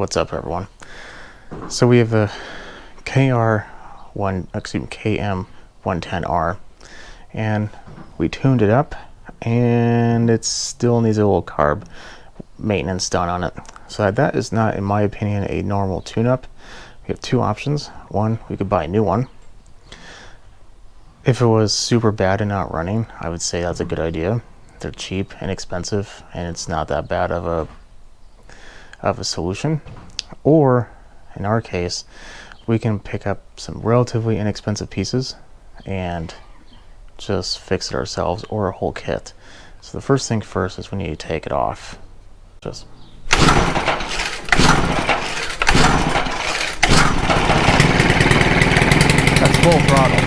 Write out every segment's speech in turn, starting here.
What's up, everyone? So we have a KM 110R, and we tuned it up, and it still needs a little carb maintenance done on it. So that is not, in my opinion, a normal tune-up. We have two options. One, we could buy a new one. If it was super bad and not running, I would say that's a good idea. They're cheap, inexpensive, and it's not that bad of a solution. Or in our case, we can pick up some relatively inexpensive pieces and just fix it ourselves, or a whole kit. So the first thing first is we need to take it off. Just that's full throttle.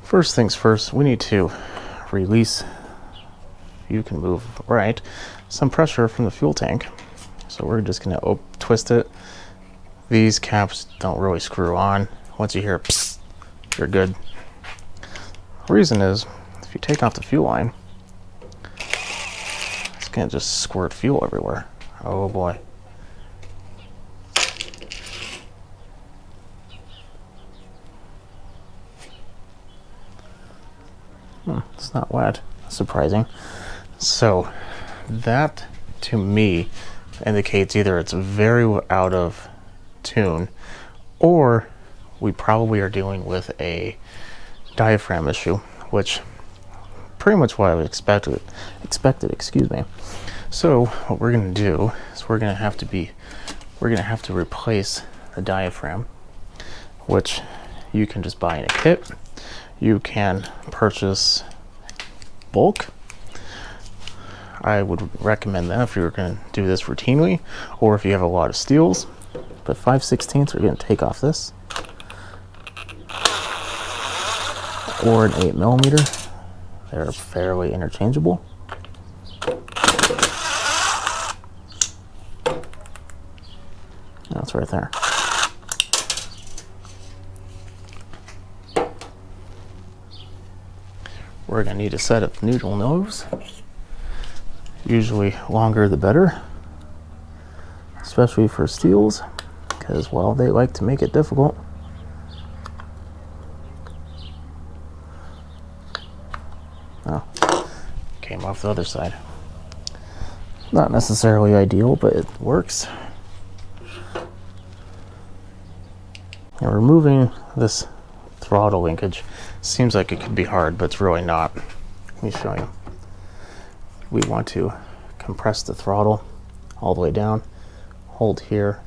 First things first, we need to release, you can move right, some pressure from the fuel tank. So we're just going to twist it. These caps don't really screw on. Once you hear psst, you're good. The reason is, if you take off the fuel line, it's going to just squirt fuel everywhere. Oh boy. It's not wet. Surprising. So that, to me, indicates either it's very out of tune, or we probably are dealing with a diaphragm issue, which pretty much what I would expected, excuse me. So what we're going to do is we're going to have to replace the diaphragm, which you can just buy in a kit. You can purchase bulk. I would recommend that if you're going to do this routinely, or if you have a lot of Stihls. But 5/16 are going to take off this, or an 8mm. They're fairly interchangeable. That's right there. We're going to need a set of neutral nose. Usually longer the better, especially for Stihls, because, well, they like to make it difficult. Oh, came off the other side. Not necessarily ideal, but it works. And removing this throttle linkage seems like it could be hard, but it's really not. Let me show you. We want to compress the throttle all the way down, hold here,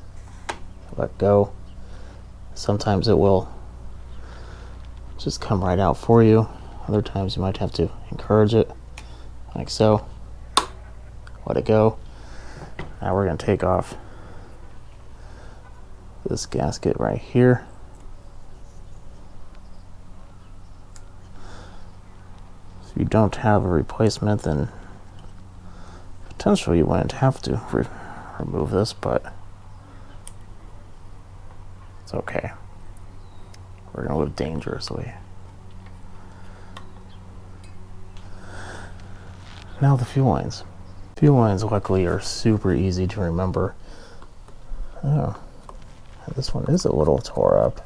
let go. Sometimes it will just come right out for you. Other times you might have to encourage it, like so. Let it go. Now we're going to take off this gasket right here. If you don't have a replacement, then potentially you wouldn't have to remove this, but it's okay. We're going to live dangerously. Now the fuel lines. Fuel lines, luckily, are super easy to remember. Oh, this one is a little tore up.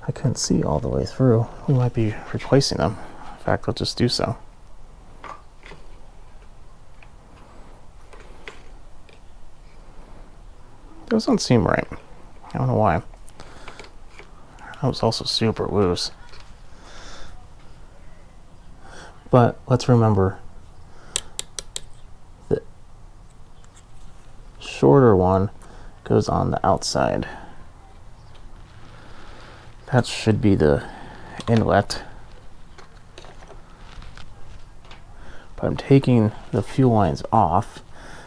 I couldn't see all the way through. We might be replacing them. In fact, let's just do so. Doesn't seem right. I don't know why. That was also super loose. But let's remember, the shorter one goes on the outside. That should be the inlet. But I'm taking the fuel lines off,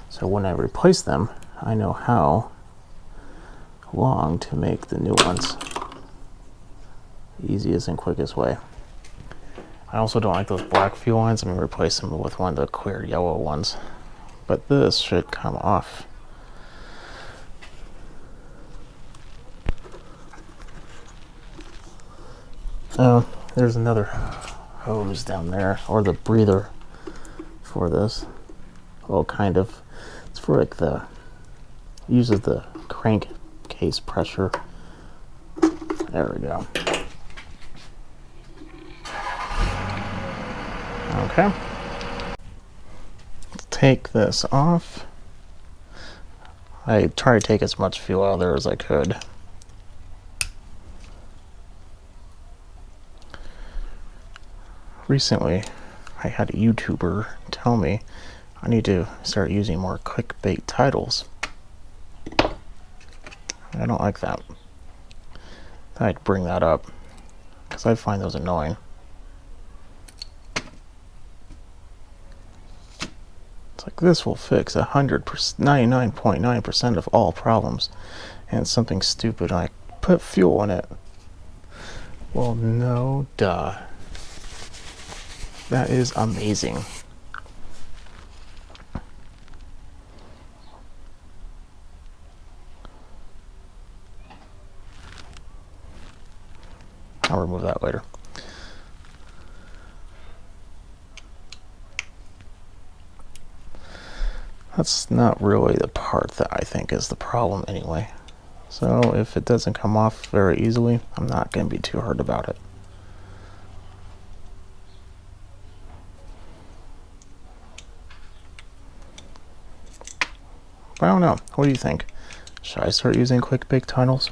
so when I replace them, I know how long to make the new ones. Easiest and quickest way. I also don't like those black fuel lines. I'm going to replace them with one of the clear yellow ones. But this should come off. Oh, there's another hose down there, or the breather for this. Well, kind of. It's for like uses the crankcase pressure. There we go. Okay. Let's take this off. I try to take as much fuel out of there as I could. Recently, I had a YouTuber tell me I need to start using more clickbait titles. I don't like that. I'd bring that up because I find those annoying. It's like, this will fix 99.9% of all problems, and it's something stupid like put fuel in it. Well, no duh. That is amazing. I'll remove that later. That's not really the part that I think is the problem anyway. So if it doesn't come off very easily, I'm not going to be too hard about it. I don't know. What do you think? Should I start using clickbait titles?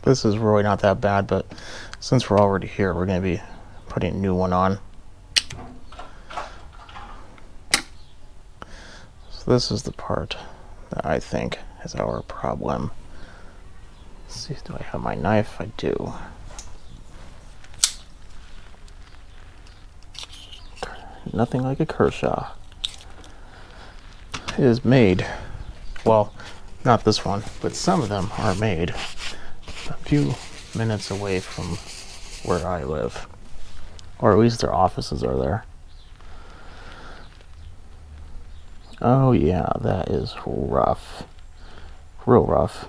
This is really not that bad, but since we're already here, we're going to be putting a new one on. So this is the part that I think is our problem. Let's see, do I have my knife? I do. Nothing like a Kershaw. It is made, well, not this one, but some of them are made a few minutes away from where I live, or at least their offices are there. Oh yeah, that is rough, real rough.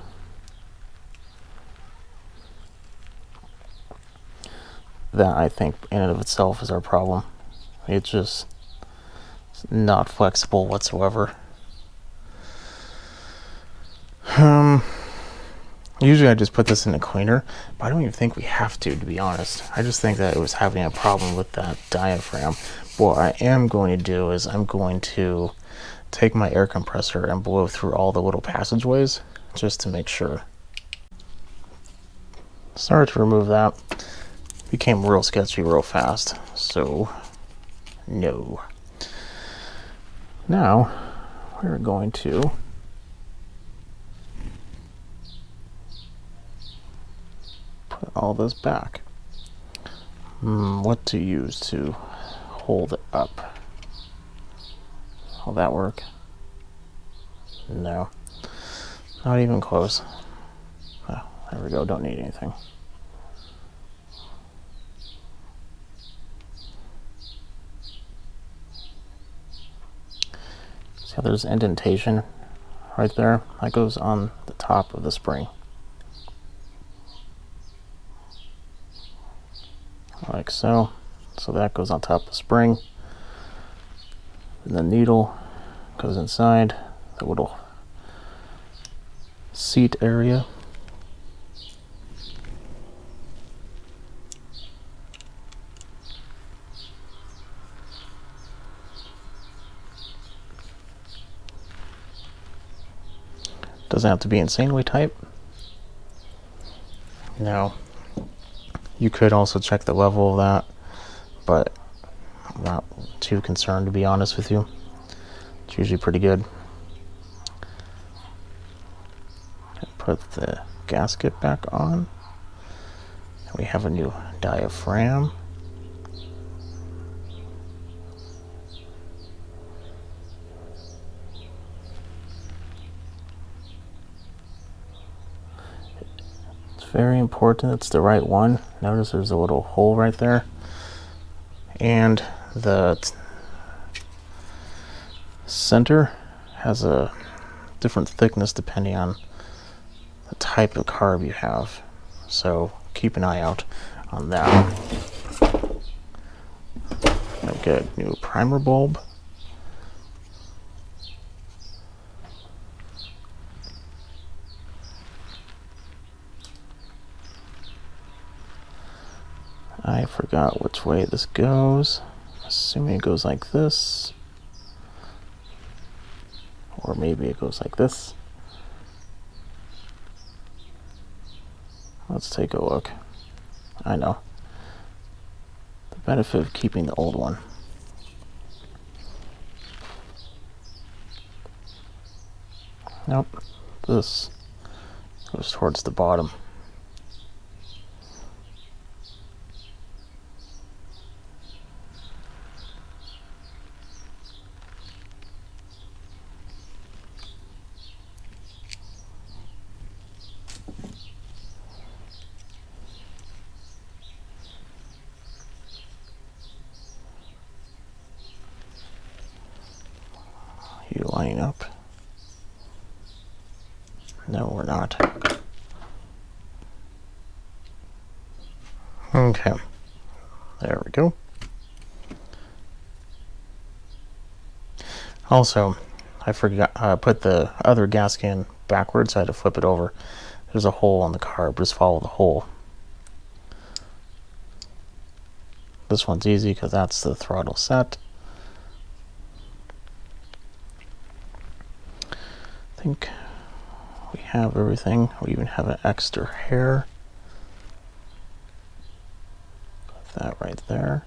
That, I think, in and of itself is our problem. It's just not flexible whatsoever. Usually I just put this in the cleaner, but I don't even think we have to be honest. I just think that it was having a problem with that diaphragm. What I am going to do is I'm going to take my air compressor and blow through all the little passageways just to make sure. Started to remove that. Became real sketchy real fast, so no. Now we're going to put all this back. What to use to hold it up? Will that work? No, not even close. Oh, there we go, don't need anything. See how there's indentation right there? That goes on the top of the spring. Like so. So that goes on top of the spring. And the needle goes inside the little seat area. Doesn't have to be insanely tight. Now, you could also check the level of that, but I'm not too concerned, to be honest with you. It's usually pretty good. Put the gasket back on. And we have a new diaphragm. It's very important it's the right one. Notice there's a little hole right there. And the center has a different thickness depending on the type of carb you have. So keep an eye out on that. I'll get a new primer bulb. I forgot which way this goes. Assuming it goes like this. Or maybe it goes like this. Let's take a look. I know. The benefit of keeping the old one. Nope. This goes towards the bottom. You line up. No, we're not. Okay. There we go. Also, I forgot put the other gasket in backwards. I had to flip it over. There's a hole on the carb. Just follow the hole. This one's easy because that's the throttle set. I think we have everything. We even have an extra hair. Put that right there.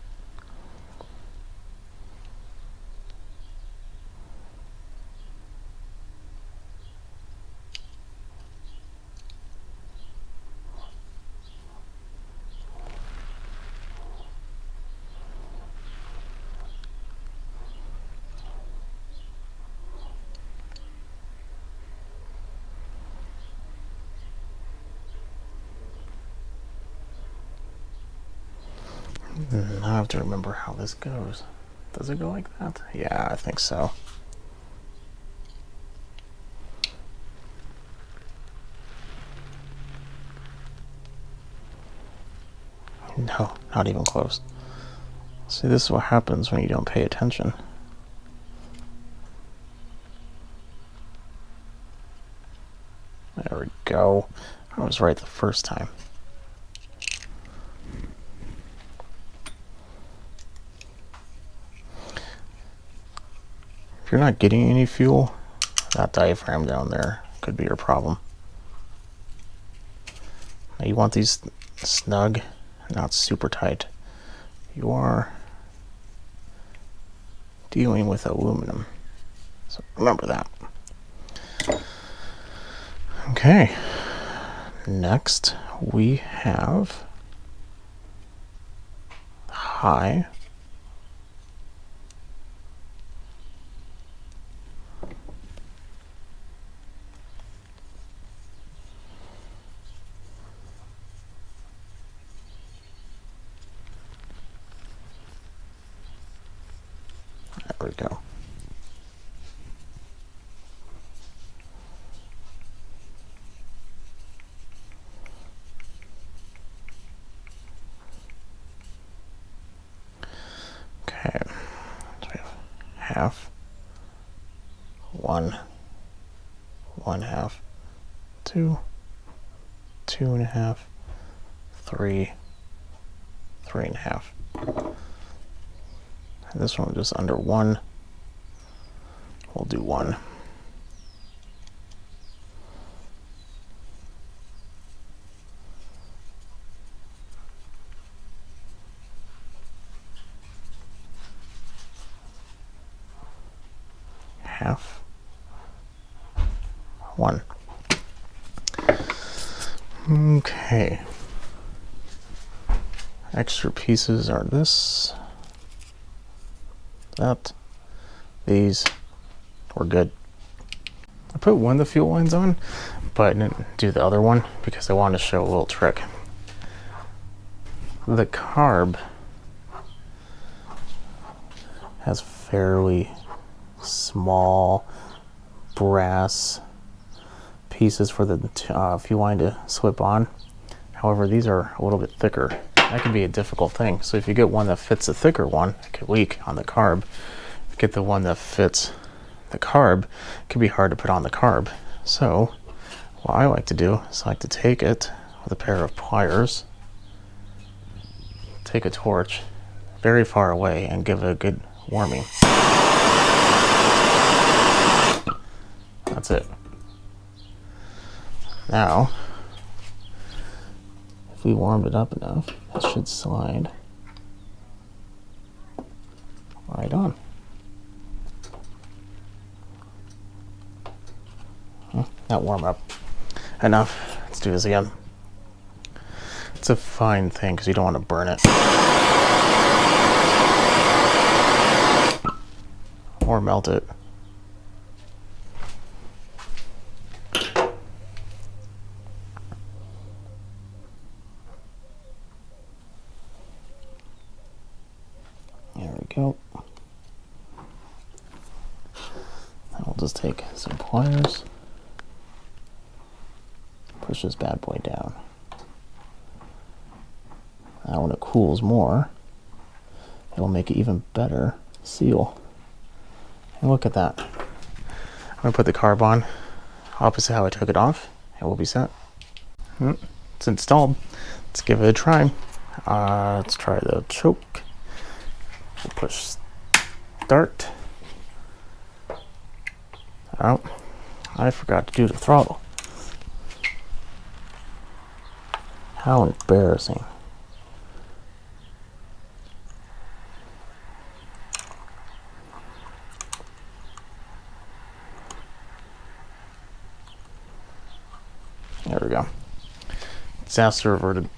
I have to remember how this goes. Does it go like that? Yeah, I think so. No, not even close. See, this is what happens when you don't pay attention. There we go. I was right the first time. If you're not getting any fuel, that diaphragm down there could be your problem. Now you want these snug, not super tight. You are dealing with aluminum, so remember that. Okay, next we have high. There we go. Okay, so we have half, one half, two, 2.5, 3, 3.5. And this one just under 1. We'll do 1. Half, 1. Okay. Extra pieces are this, that, these. We're good. I put one of the fuel lines on, but I didn't do the other one because I wanted to show a little trick. The carb has fairly small brass pieces for the fuel line to slip on. However, these are a little bit thicker. That can be a difficult thing. So if you get one that fits a thicker one, it could leak on the carb. If you get the one that fits the carb, it can be hard to put on the carb. So what I like to do is I like to take it with a pair of pliers, take a torch very far away and give it a good warming. That's it. Now, if we warmed it up enough, it should slide right on. Not warm up enough. Let's do this again. It's a fine thing because you don't want to burn it or melt it. There we go. Now we'll just take some pliers, push this bad boy down. Now when it cools more, it'll make it even better seal. And look at that. I'm gonna put the carb on opposite how I took it off, and we'll be set. It's installed. Let's give it a try. Let's try the choke. We'll push start. Oh, I forgot to do the throttle. How embarrassing. There we go. Disaster averted.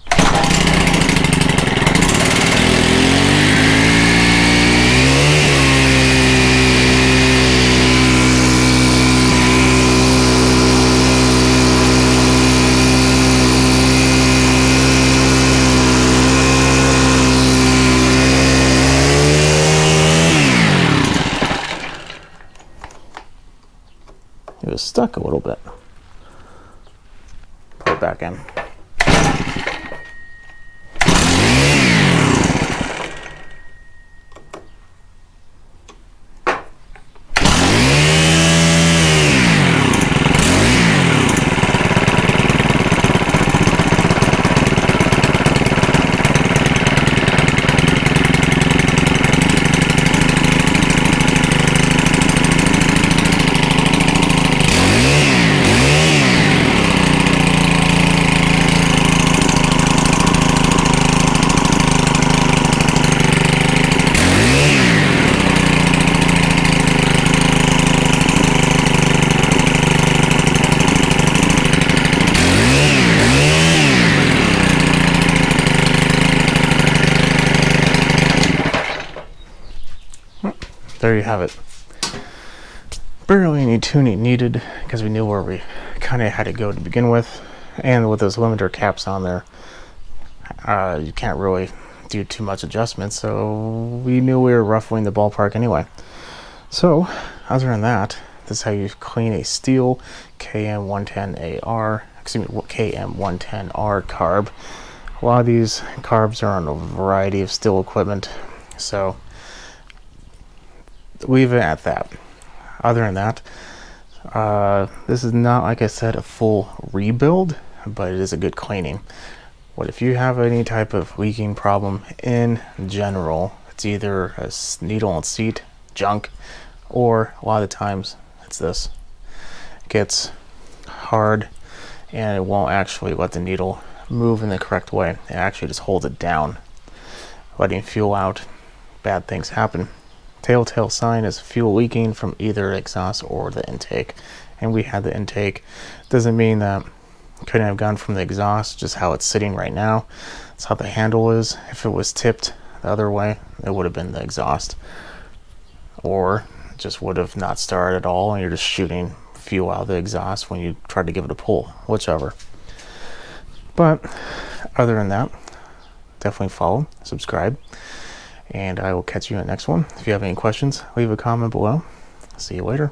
It was stuck a little bit. Put it back in. There you have it. Barely any tuning needed because we knew where we kind of had to go to begin with, and with those limiter caps on there, you can't really do too much adjustment, so we knew we were roughly in the ballpark anyway. So other than that, this is how you clean a Stihl KM110AR, excuse me, KM110R carb. A lot of these carbs are on a variety of Stihl equipment, so leave it at that. Other than that, this is not, like I said, a full rebuild, but it is a good cleaning. What if you have any type of leaking problem in general? It's either a needle and seat junk, or a lot of the times it's this. It gets hard and it won't actually let the needle move in the correct way. It actually just holds it down, letting fuel out. Bad things happen. Telltale sign is fuel leaking from either exhaust or the intake, and we had the intake. Doesn't mean that couldn't have gone from the exhaust, just how it's sitting right now. That's how the handle is. If it was tipped the other way, it would have been the exhaust, or it just would have not started at all, and you're just shooting fuel out of the exhaust when you try to give it a pull, whichever. But other than that, definitely follow, subscribe, and I will catch you in the next one. If you have any questions, leave a comment below. See you later.